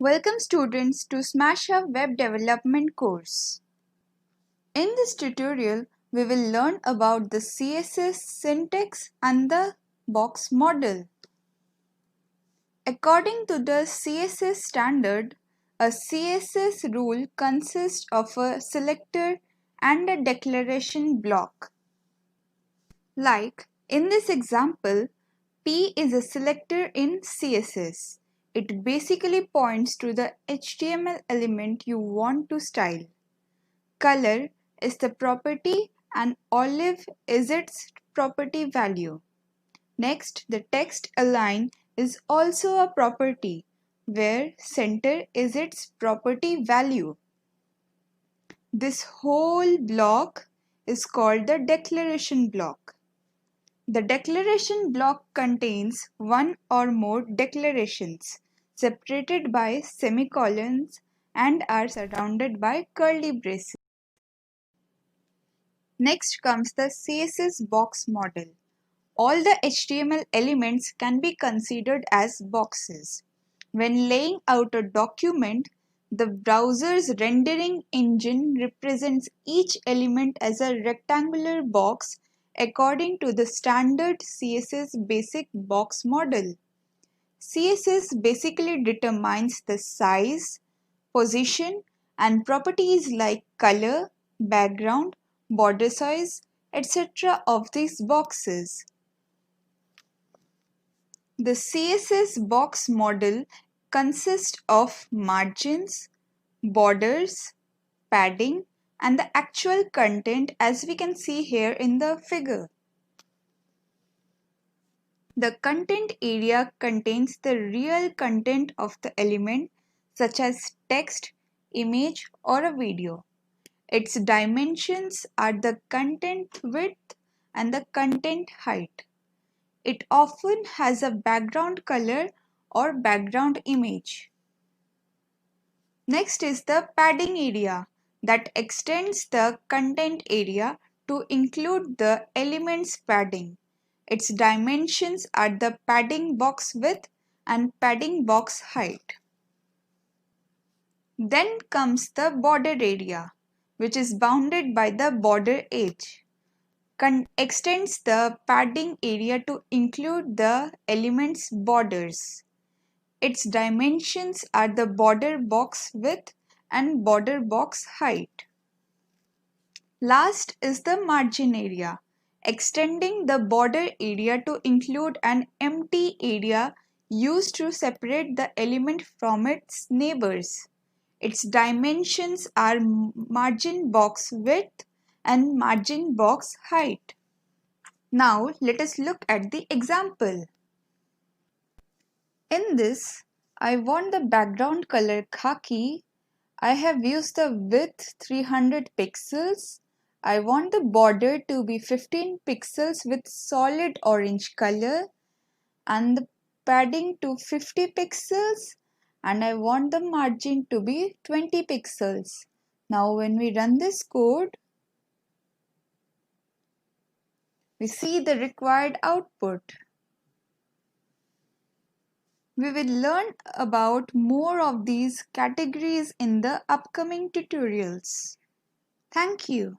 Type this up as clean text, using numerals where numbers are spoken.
Welcome students to Smashub web development course. In this tutorial, we will learn about the CSS syntax and the box model. According to the CSS standard, a CSS rule consists of a selector and a declaration block. Like in this example, P is a selector in CSS. It basically points to the HTML element you want to style. Color is the property and olive is its property value. Next, the text align is also a property where center is its property value. This whole block is called the declaration block. The declaration block contains one or more declarations separated by semicolons and are surrounded by curly braces. Next comes the CSS box model. All the HTML elements can be considered as boxes. When laying out a document, the browser's rendering engine represents each element as a rectangular box according to the standard CSS basic box model. CSS basically determines the size, position, and properties like color, background, border size, etc. of these boxes. The CSS box model consists of margins, borders, padding, and the actual content as we can see here in the figure. The content area contains the real content of the element such as text, image, or a video. Its dimensions are the content width and the content height. It often has a background color or background image. Next is the padding area that extends the content area to include the element's padding. Its dimensions are the padding box width and padding box height. Then comes the border area, which is bounded by the border edge. Extends the padding area to include the element's borders. Its dimensions are the border box width and border box height. Last is the margin area, extending the border area to include an empty area used to separate the element from its neighbors. Its dimensions are margin box width and margin box height. Now let us look at the example. In this, I want the background color khaki. I have used the width 300 pixels. I want the border to be 15 pixels with solid orange color and the padding to 50 pixels, and I want the margin to be 20 pixels. Now when we run this code, we see the required output. We will learn about more of these categories in the upcoming tutorials. Thank you.